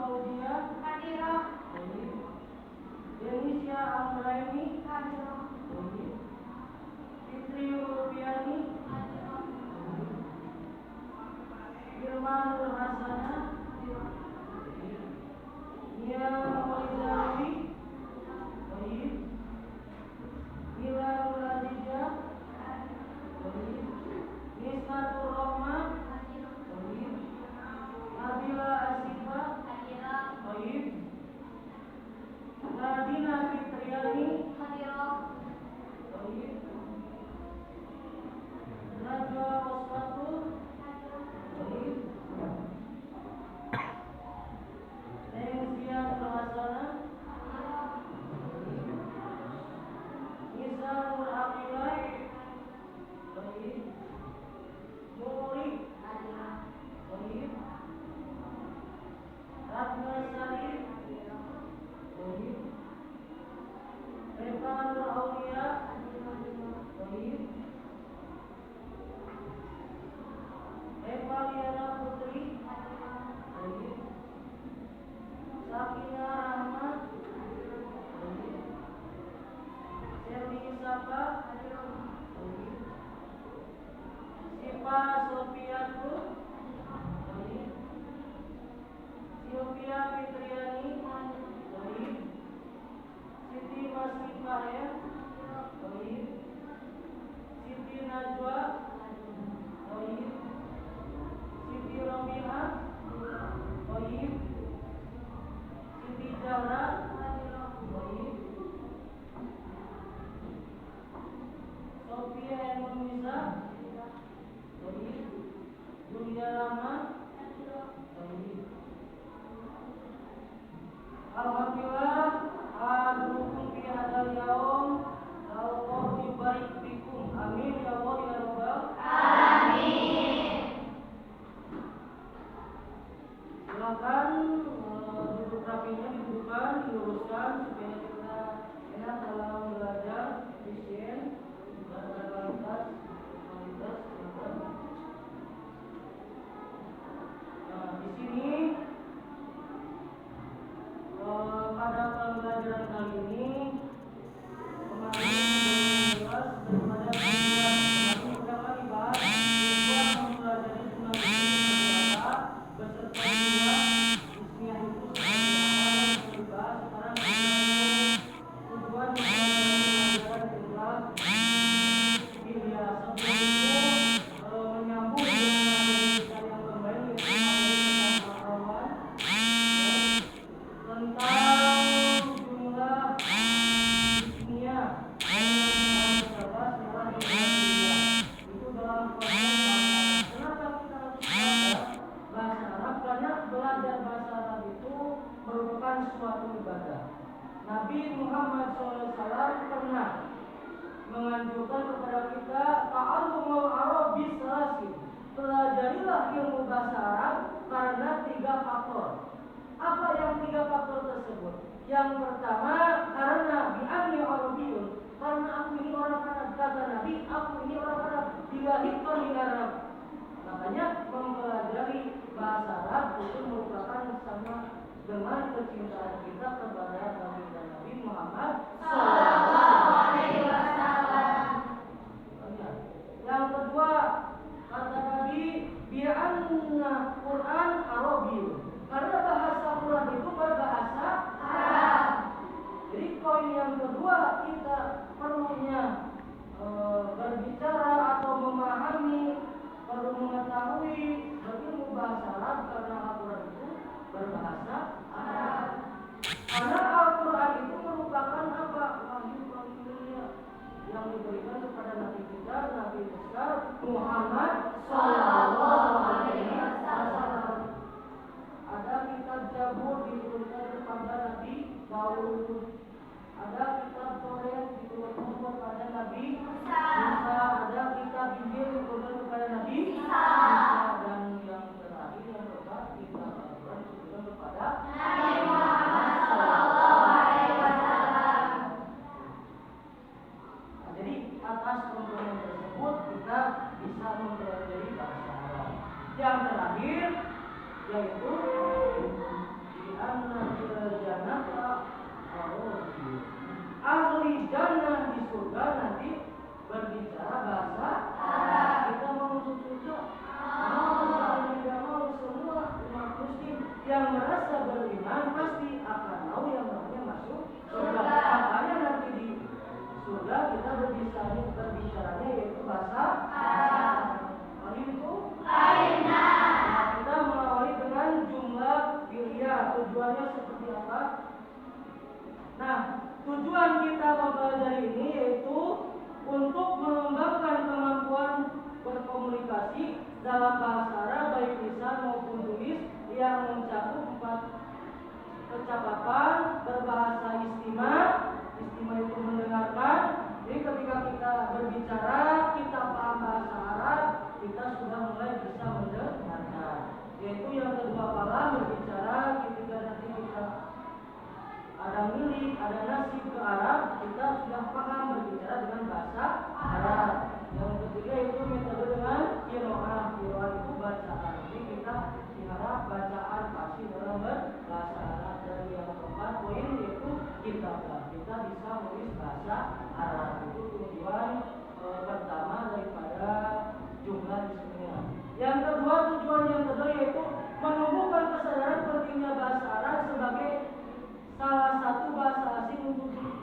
Fauzia Hadirah. Denisha Anggraini Hadirah. Fitri Rupiani Hadirah. Irma Nur Hasana Nia Walidawi Ila Nur Aziza Nismatul Rahmah Nabila Asifa Nadina Fitriani Hadirah. Najwa Wasfatul Nengsia Nurhasana Nisa Nur Aqilah Muri Ratna Sari Eka Nur Aulia Eva Liana Putri Sakina Rahmat Selvi Sapa Sipa Sofiatu Sylvia Fitriani Siti Masifaya Siti Najwa Siti Romiha Siti Zahra Sofia Enunisa Julia Rahman Alhamdulillah adrukum fi hadzal yaum Allah yubarik bikum amin ya Allah ya rabbal Amin. silakan duduk rapinya didudukkan diluruskan supaya kita enak dalam belajar efisien dan berkualitas. Nah, di sini pada pembelajaran kali ini kemarin jelas daripada kemarin kita lagi bahas tujuan mempelajari sunnah berkata beserta juga ismiyah itu seperti apa yang dibahas sekarang tujuan mempelajari pelajaran Ilya sebelum itu menyambung dengan kita yang kembali yaitu pengetahuan tentang jumlah dunia yang terdapat dalam dunia itu dalam konteks kenapa kita harus belajar bahasa Arab karena belajar bahasa Arab itu merupakan suatu ibadah. Nabi Muhammad SAW pernah menganjurkan kepada kita ta'allumul arabi salasin, pelajarilah ilmu bahasa Arab karena 3 faktor. Apa yang 3 faktor tersebut? Yang pertama, karena bi'anni Arabiyun, karena aku ini orang Arab, kata Nabi, aku ini orang Arab, dilahirkan di Arab. Makanya mempelajari bahasa Arab itu merupakan sama dengan kecintaan kita kepada Nabi Muhammad Sallallahu alaihi wasallam. Yang kedua, kata Nabi, bi'anna Quran Arabiyun, karena bahasa Quran itu berbahasa Arab. Jadi poin yang kedua, kita perlunya berbicara atau memahami, perlu mengetahui berilmu bahasa Arab karena Al-Quran itu berbahasa Arab. Karena Al-Quran itu merupakan apa? Wahyu mulia yang diberikan kepada Nabi kita, Nabi besar Muhammad Sallallahu Alaihi Wasallam. Ada kitab Zabur dituliskan kepada Nabi Daud. Ada kitab Taurat dituliskan kepada Nabi Musa. Ada kitab Injil dituliskan kepada Nabi Isa. Dan yang terakhir yang keempat kitab Al-Quran dituliskan kepada Nabi Muhammad Sallallahu Alaihi Wasallam. Nah, jadi atas komponen tersebut kita bisa mempelajari bahasa Arab. Yang terakhir yaitu anna fil jannata ahli jannah di surga nanti berbicara bahasa Arab. Kita mau masuk surga? Mau, tidak mau, semua umat muslim yang merasa beriman pasti akan mau yang namanya masuk surga. Makanya nanti di surga kita berbicaranya yaitu bahasa Arab. Mari itu? Nah, kita mengawali dengan jumlah fi'liyah. Tujuannya seperti apa? Nah, tujuan kita mempelajari ini yaitu untuk mengembangkan kemampuan berkomunikasi dalam bahasa Arab baik lisan maupun tulis yang mencakup 4 percakapan berbahasa istimah. Istimah itu mendengarkan. Jadi ketika kita berbicara, kita paham bahasa Arab, kita sudah mulai bisa mendengarkan. Yaitu yang kedua kala berbicara, ketika nanti kita ada milik, ada nasib ke Arab, kita sudah paham berbicara dengan bahasa Arab. Yang ketiga itu metode dengan qiraah. Qiraah itu bacaan. Jadi kita diharap bacaan pasti dalam bahasa Arab. Dan yang keempat poin yaitu kitabah. Kita bisa menulis bahasa Arab. Itu tujuan pertama daripada jumlah ismiyah. Yang kedua, tujuan yang kedua yaitu menumbuhkan kesadaran pentingnya bahasa Arab sebagai salah satu bahasa asing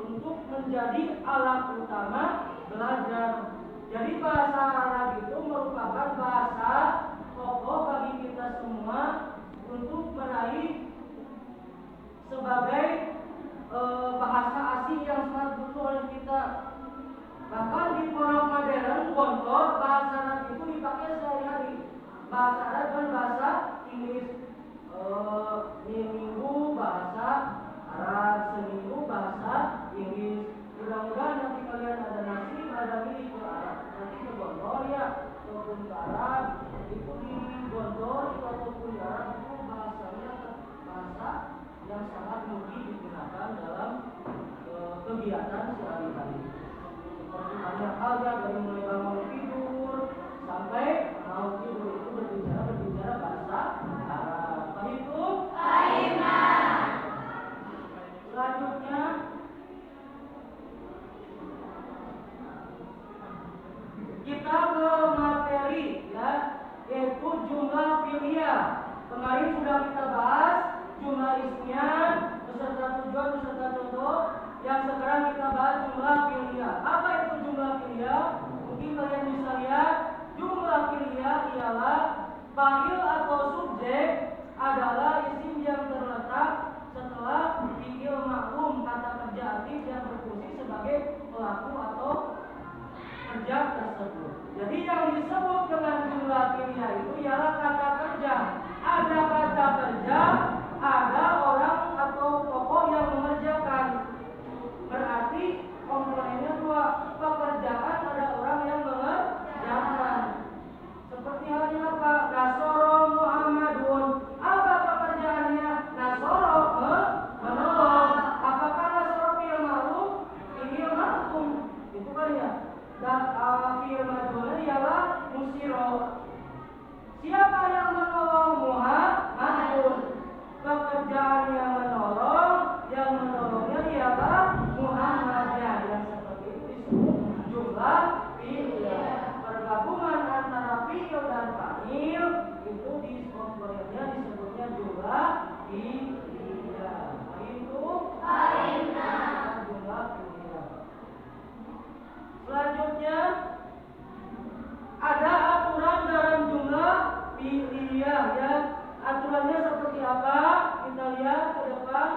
untuk menjadi alat utama belajar. Jadi bahasa Arab itu merupakan bahasa pokok bagi kita semua untuk meraih sebagai bahasa asing yang sangat butuh oleh kita. Bahkan di pondok modern Gontor bahasa Arab itu dipakai sehari-hari. Bahasa Arab dan bahasa Inggris. Minggu bahasa Arab, seminggu bahasa Inggris. Mudah-mudahan nanti kalian ada nasib, ada milik ke Arab, nanti ke Gontor ya, ataupun ke Arab. Itu di Gontor itu ataupun di Arab itu bahasanya bahasa yang sangat mudah digunakan dalam kegiatan sehari-hari. Seperti banyak hal ya, dari mulai bangun tidur sampai mau tidur itu berbicara bahasa Arab. Itu selanjutnya kita ke materi ya, yaitu jumlah fi'liyah. Kemarin sudah kita bahas jumlah ismiyah beserta tujuan beserta contoh. Yang sekarang kita bahas jumlah fi'liyah. Apa itu jumlah fi'liyah? Mungkin kalian bisa lihat jumlah fi'liyah ialah fa'il atau subjek adalah isim yang terletak setelah fi'il ma'lum, kata kerja aktif yang berfungsi sebagai pelaku atau kerja tersebut. Jadi yang disebut dengan jumlah fi'liyah itu ialah kata kerja. Ada kata kerja, ada orang atau tokoh yang mengerjakan. Berarti komponennya dua. Pekerjaan ada orang yang mengerjakan. Seperti halnya apa? Nasoro Muhammadun. Apa pekerjaannya? Nasoro menolong. Apakah Nasoro fi'il ma'lum? Fi'il ma'lum. Itu kan ya. Dan fi'il ma'lum ialah musiro. Siapa yang menolong? Muhammadun. Pekerjaan yang menolong, yang menolongnya ialah Muhammadnya. Yang seperti itu disebut jumlah fi'liyah. Pergabungan antara fi'il dan fa'il itu di komponennya disebutnya jumlah fi'liyah. Itu jumlah fi'liyah. Selanjutnya ada aturan dalam jumlah fi'liyah ya. Aturannya seperti apa? Kita lihat ke depan.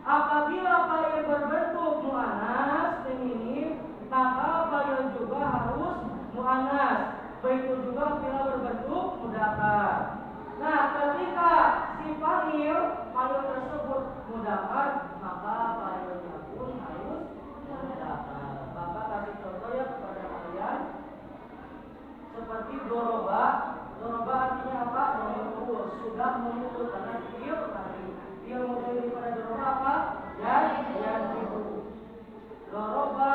Apabila fa'il berbentuk muannas feminim, maka fa'il juga harus muannas. Begitu juga bila berbentuk mudzakkar. Nah, ketika si fa'il tersebut mudzakkar, maka fa'ilnya pun harus mudzakkar. Bapak kasih contoh ya kepada kalian. Seperti doroba. Doroba artinya apa? Memukul. Sudah memukul karena fi'il tadi. Fi'il model daripada doroba apa? Dan ibu. Doroba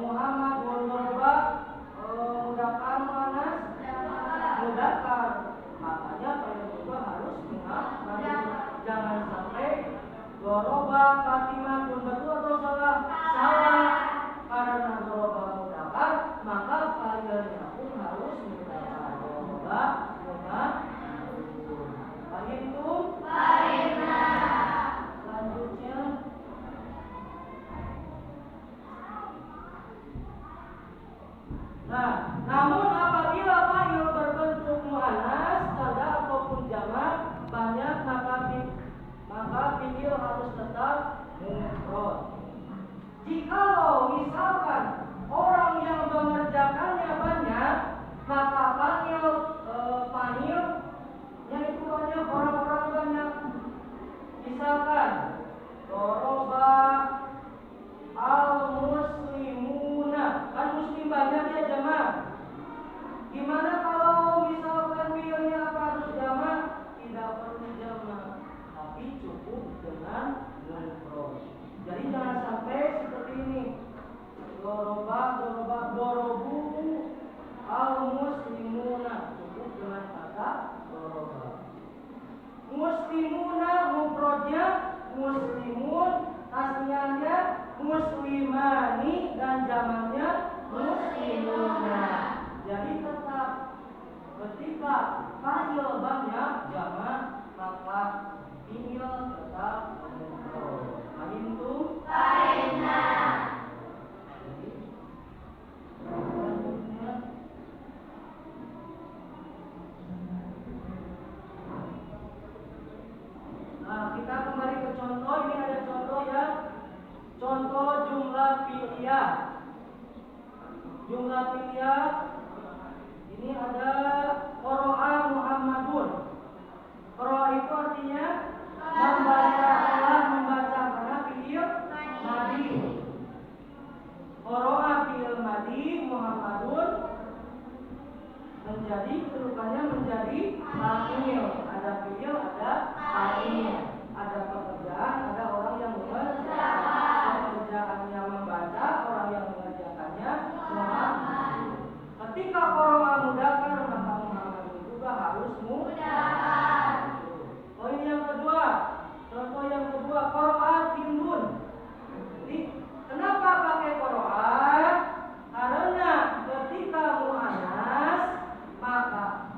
Muhammad doroba mudzakkar muannas mudzakkar. Makanya fa'il juga harus muannas. jangan sampai doroba katimatun. Betul atau salah? Salah. Karena doroba mudakar, maka fa'ilnya pun harus mudakar. Doroba mudakar. Paham tuh? Selanjutnya, nah, namun apabila fa'il berbentuk muannas, tanda ataupun jamak banyak, maka fi'il harus tetap mufrad. Jikalau misalkan orang yang mengerjakannya banyak, maka fa'ilnya itu banyak, orang-orang banyak. Misalkan doroba al-muslimuna, kan muslim banyak ya jamaah. Gimana kalau misalkan fi'ilnya apa harus jamak? Tidak perlu jamak, tapi cukup dengan mufrad. Jadi jangan sampai seperti ini. Dorobu al-muslimuna, cukup dengan kata doroba. Muslimuna mufradnya muslimun, aslinya muslimani, dan jamaknya muslimuna. Jadi tetap ketika fa'il banyak jamak, maka fi'il tetap mufrad. Paham tuh? Nah, kita kembali ke contoh. Ini ada contoh ya. Contoh jumlah fi'liyah. Jumlah fi'liyah ini ada qara'a Muhammadun. Qara'a itu artinya membaca, telah membaca, karena fi'il madi. Qara'a fi'il madi, Muhammadun menjadi kedudukannya menjadi fa'il. Ada fi'il, ada fa'il. Ada pekerjaan, ada orang yang mengerjakan. Pekerjaannya membaca, orang yang mengerjakannya Muhammad. Ketika qara'a mudzakkar, maka Muhammadun juga harus mudzakkar. Poin yang kedua, contoh yang kedua, qara'a Hindun. Jadi kenapa pakai qara'a? Karena ketika muannas, maka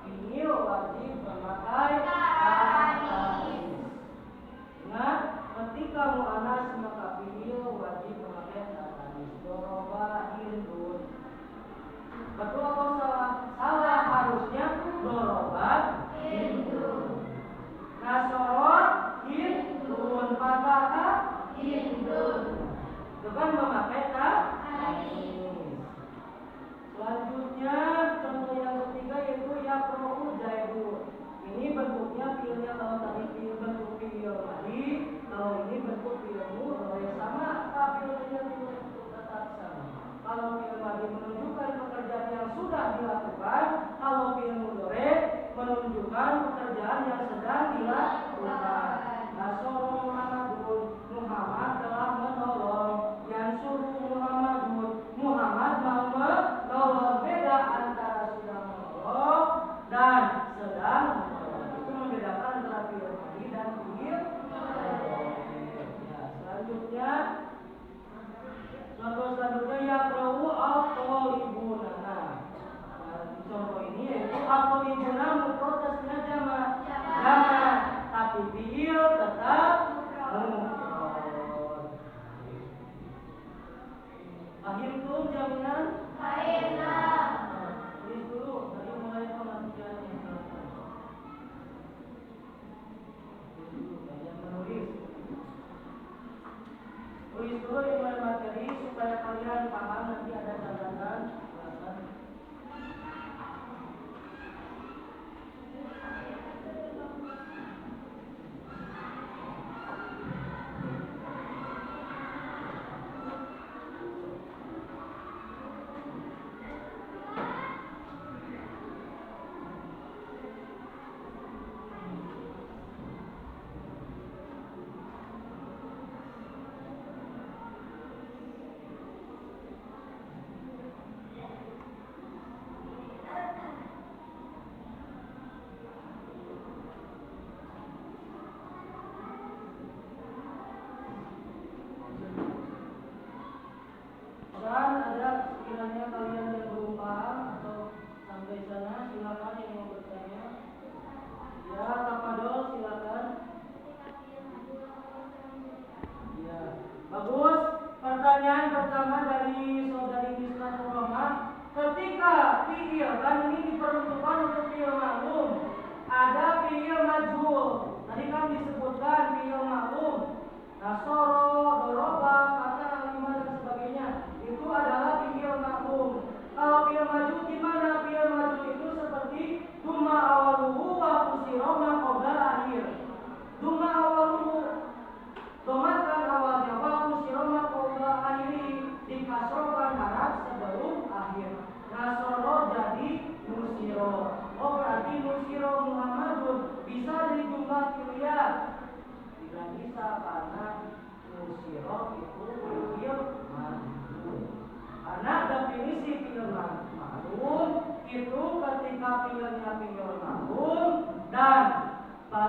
fi'il wajib memakai tanis. Ingat, ketika muannas maka fi'il wajib memakai tanis. Doroba Hindun. Betul atau salah? Salah, harusnya doroba Hindun. Nasorot Hindun, fatahah Hindun. Dengan memakai tanis. Selanjutnya contoh yang ketiga yaitu yaqra'u Zaidun. Ini bentuknya fi'ilnya, kalau tadi fi'il bentuk fi'il tadi, kalau ini bentuk fi'il mudhari, sama, tapi fi'ilnya tetap sama. Kalau fi'il tadi menunjukkan pekerjaan yang sudah dilakukan, kalau fi'il mudhari menunjukkan pekerjaan yang sedang dilakukan. Nasara Muhammadun, Muhammad telah menolong. Yansuru Muhammadun, Muhammad mau menolong. Beda antara sudah menolong dan sedang menolong. Itu membedakan antara fi'il madi dan fi'il mudhari. Ya, selanjutnya contoh selanjutnya yaqra'u at-talibuna. Nah, contoh ini yaitu at-talibuna mufradnya jamak, tapi fi'il tetap mufrad.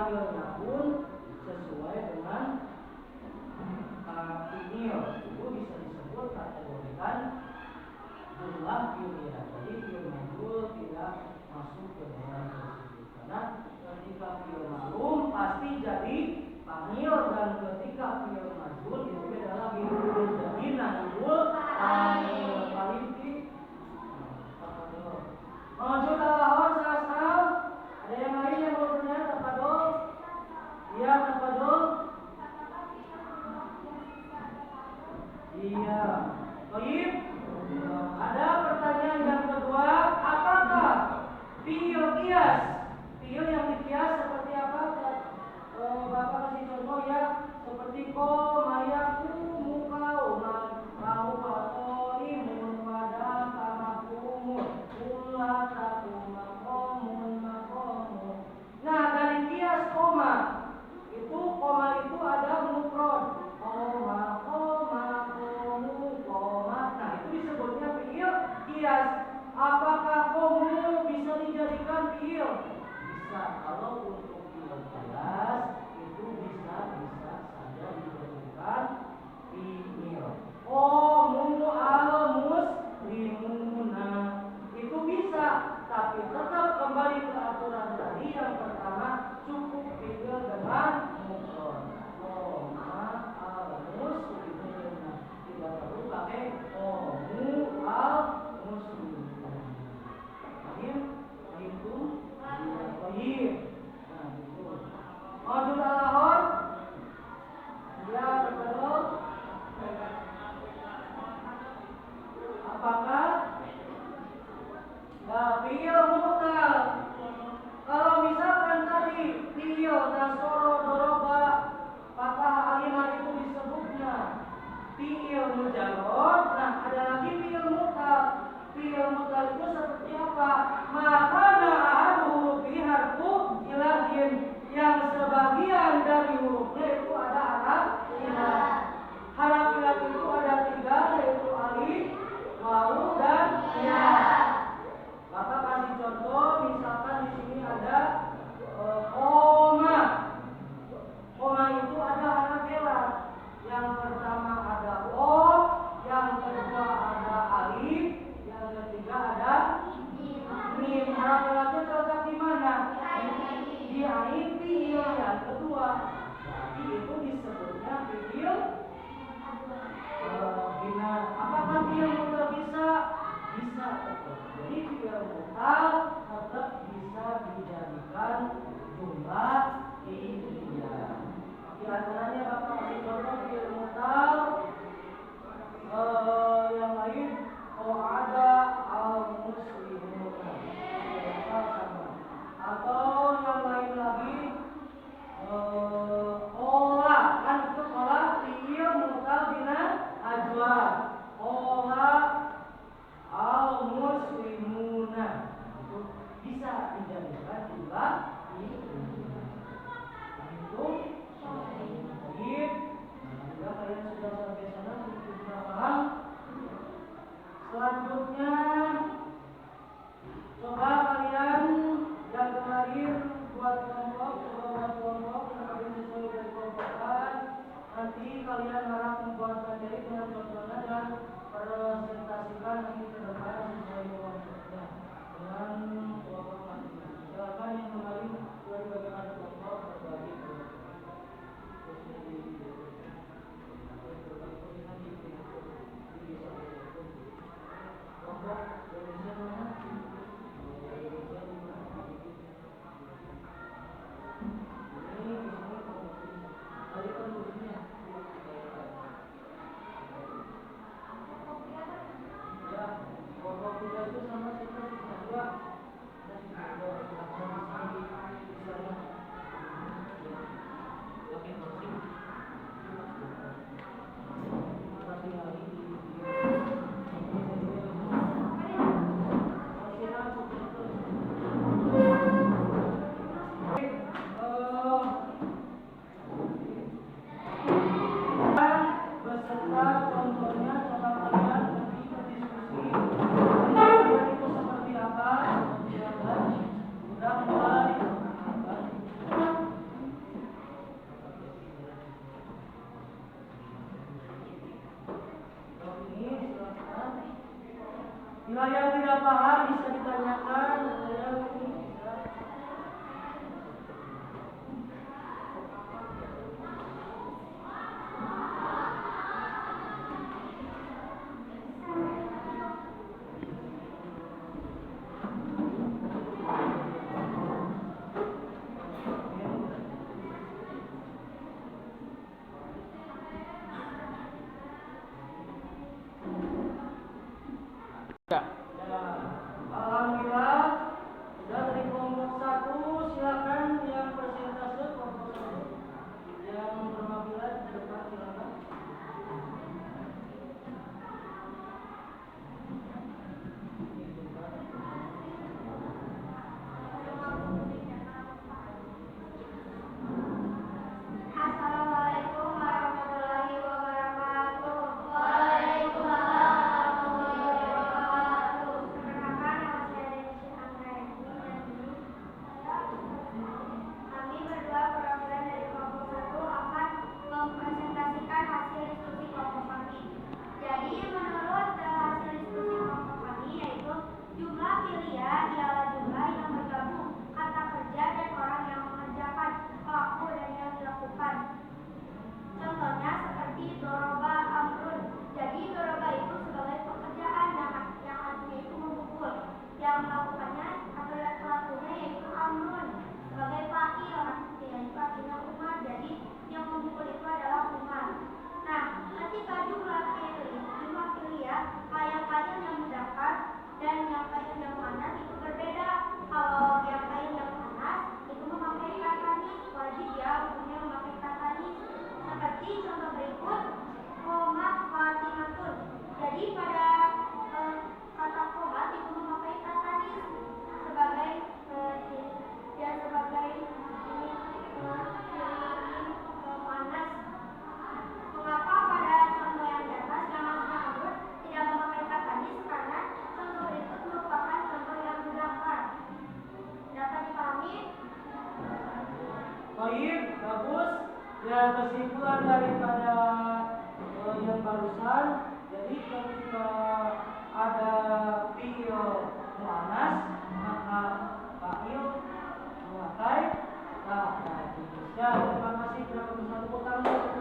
kafirnya pun sesuai dengan fiil. Itu bisa disebut kategorikan jumlah fiiliyah. Jadi fiil majhul tidak masuk ke dalam tersebut karena ketika fiil ma'lum pasti jadi fa'il, dan ketika fiil majhul itu beda lagi, jadi naibul fa'il. Maju dalahor sasal. Ada yang lain yang mau bertanya? Tafadhol. Iya, tafadhol. Iya. Baik. Ada pertanyaan yang kedua, apakah fiil qiyas? Fiil yang dikias seperti apa? Bapak kasih contoh ya, seperti ko, mayaku, muka, lau, atau imun, pada, kama, kumur, ulah, taku, makomun, makomun. Nah, dari kias koma itu ada mufrad, koma, koma, komu, koma. Nah, itu disebutnya fiil kias. Apakah komu bisa dijadikan fiil? Bisa. Kalau untuk fiil kias itu bisa saja dijadikan fiil. Komu al-muslimuna itu bisa, tapi tetap kembali ke aturan tadi yang pertama, cukup fiil dengan mufrad. Koma al-muslimuna, tidak perlu pakai komu al-muslimuna. Paham? Itu baik. Nah, itu. Maju dalahor. Ya, betul. Apakah fiil mu'tal? Kalau misalkan tadi fiil nasoro doroba patah alimah itu disebutnya fiil mujarrad. Nah, ada lagi fiil mu'tal. Fiil mu'tal itu seperti apa? Maka ahadu huruf harfu ilahin, yang sebagian dari hurufnya itu ada haraf ilah. Haraf ilah itu ada 3, yaitu alif, wawu, dan ya. Maka kasih contoh, misalkan di sini ada koma. Koma itu ada haraf ilah. Yang pertama ada o, yang kedua ada alif, yang ketiga ada mim. Haraf ilahnya terletak di mana? Di alif fiil yang kedua. Jadi itu disebutnya fiil bina. Apakah fiil mutal bisa? Bisa tetap. Jadi fiil mutal tetap bisa dijadikan jumlah fiiliyah. Di antaranya Bapak kasih contoh fiil mutal yang lain. Ada al-muslimun. Atau yang lain lagi ola, kan itu ola fiil mutal bina ajwa. Ola al-muslimuna itu bisa dijadikan jumlah fiiliyah. Itu baik. Jika kalian sudah sampai sana, sudah paham. Selanjutnya, coba kalian yang kemarin buat kelompok, yang kalian sesuai dari kelompokan. Nanti kalian harap membuat materi dengan contohnya dan presentasikan nanti ke depan sesuai kelompoknya dengan kelompok masing-masing. Silakan yang kemarin sudah dibagi Ya, kesimpulan daripada yang barusan, jadi ketika ada fiil muannas maka fa'il memakai kata. Ya, terima kasih. Terima kasih. Tepuk tangan.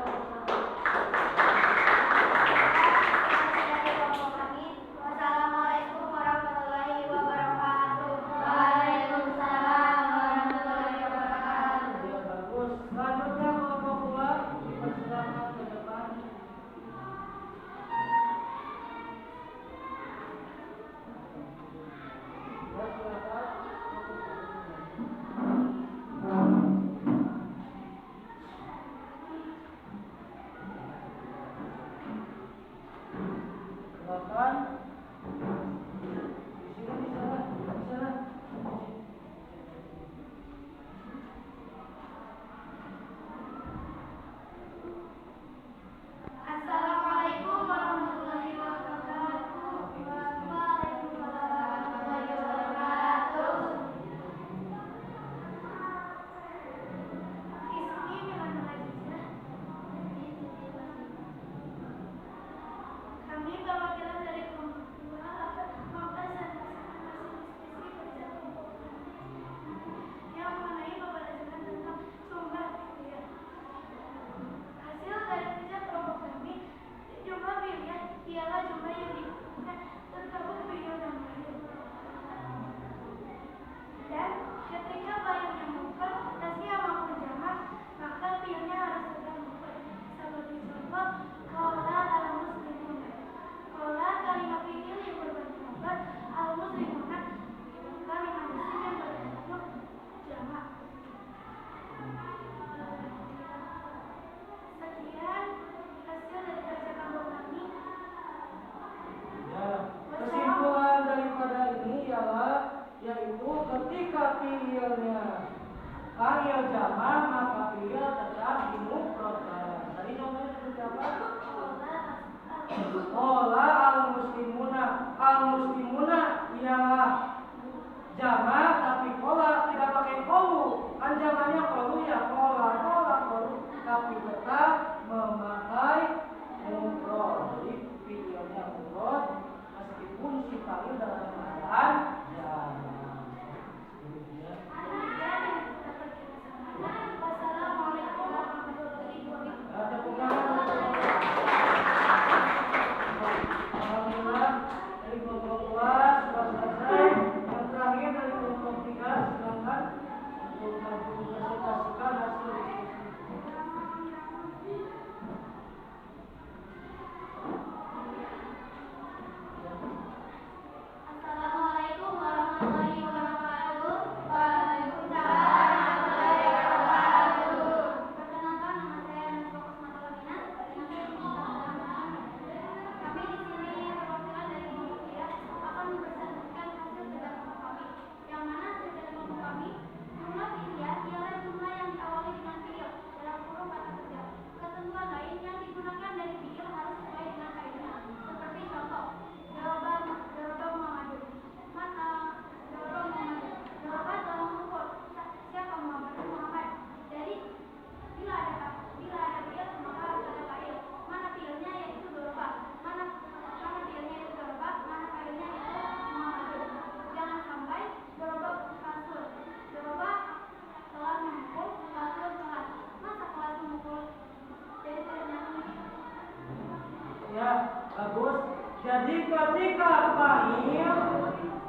Jadi ketika fa'il,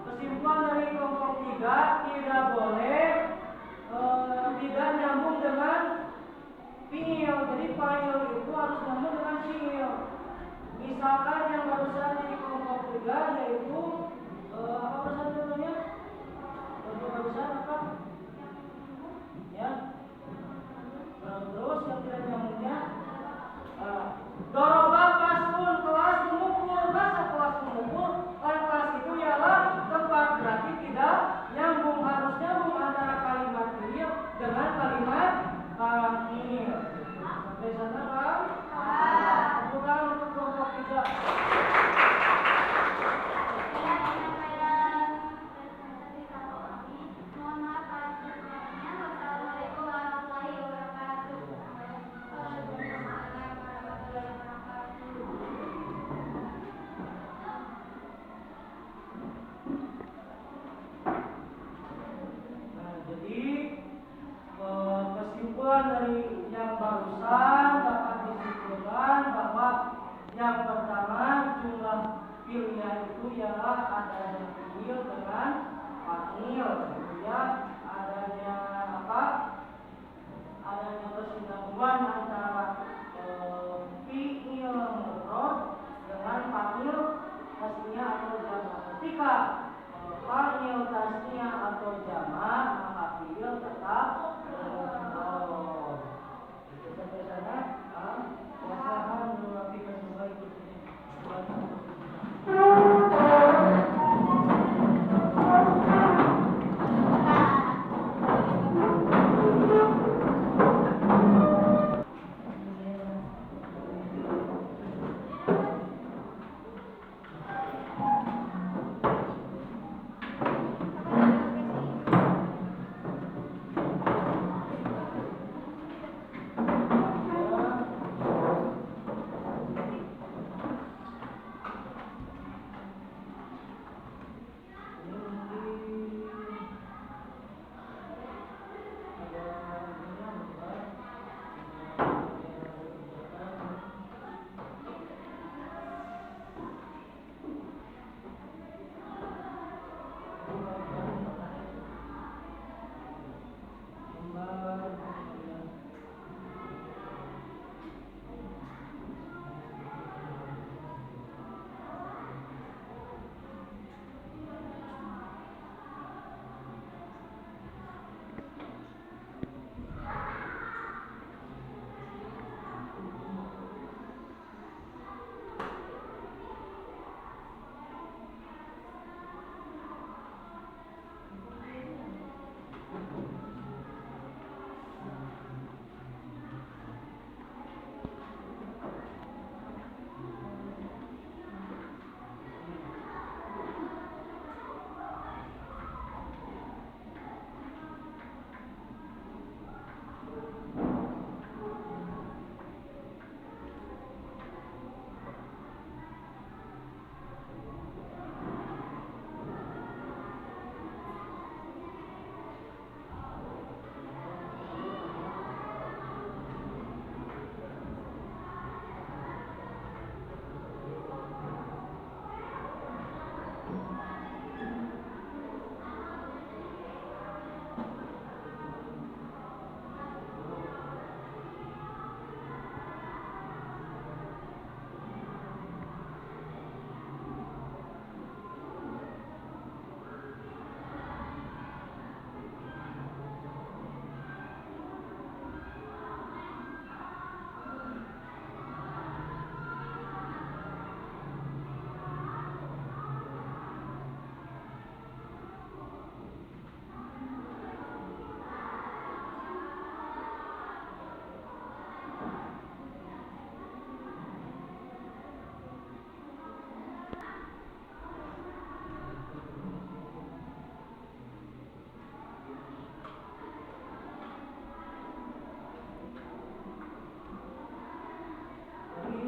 kesimpulan dari kelompok 3 tidak boleh tidak nyambung dengan fi'il. Jadi fa'il itu harus nyambung dengan fi'il. Misalkan yang barusan di kelompok 3 yaitu apa barusan contohnya? Barusan apa? Ya. Terus yang tidak nyambungnya doroba pasun, kelas memukul. Masa kelas memukul? Kelas itu ialah tempat, berarti tidak nyambung. Harus nyambung antara kalimat fi'il dengan kalimat fa'il. Sampai sana Pak? Bukan untuk kelompok 3. Allah. Itu sampai sana. Wasahan merapikan sebaik itu.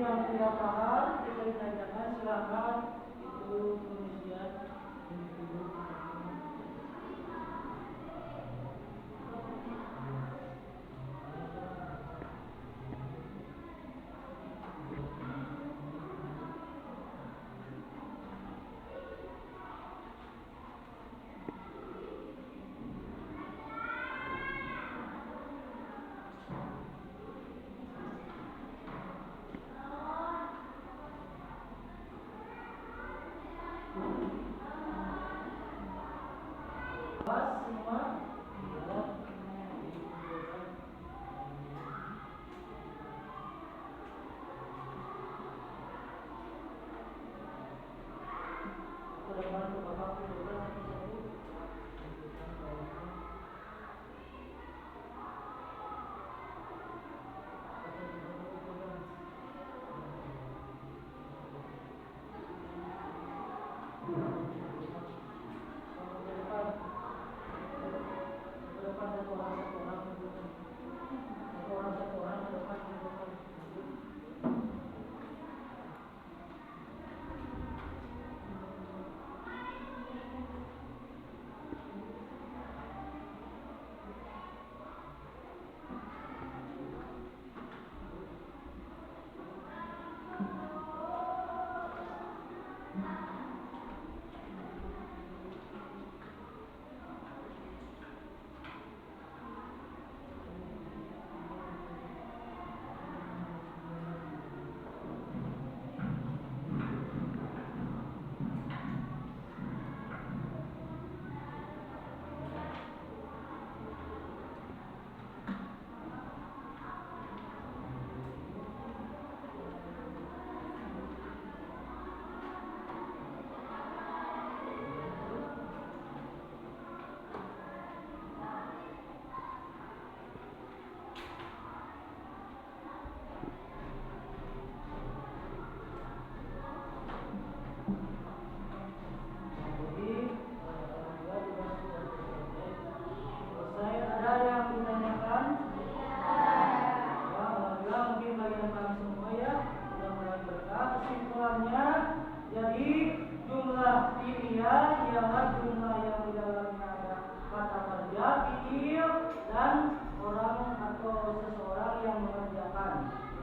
Yang tidak paham bisa ditanyakan, silakan. Itu pengisian individu. Semua depan yang ditanyakan? Ya, alhamdulillah mungkin bagian kami semua ya sudah mulai berkah. Kesimpulannya, jadi jumlah fi'liyah ialah jumlah yang di dalamnya ada kata kerja, fi'il, dan orang atau seseorang yang mengerjakan.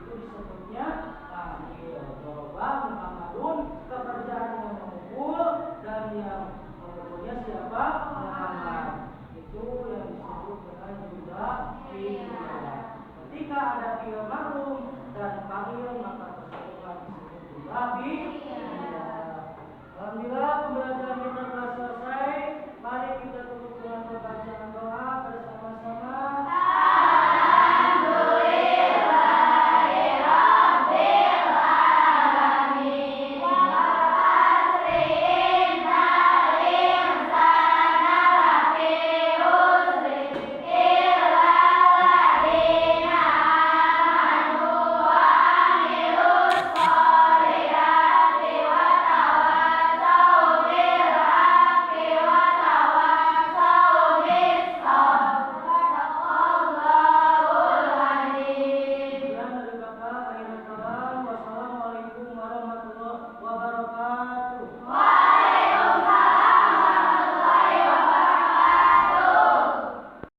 Itu disebutnya fa'il. Coba Muhammadun, pekerjaan yang memukul, dan yang memukulnya siapa?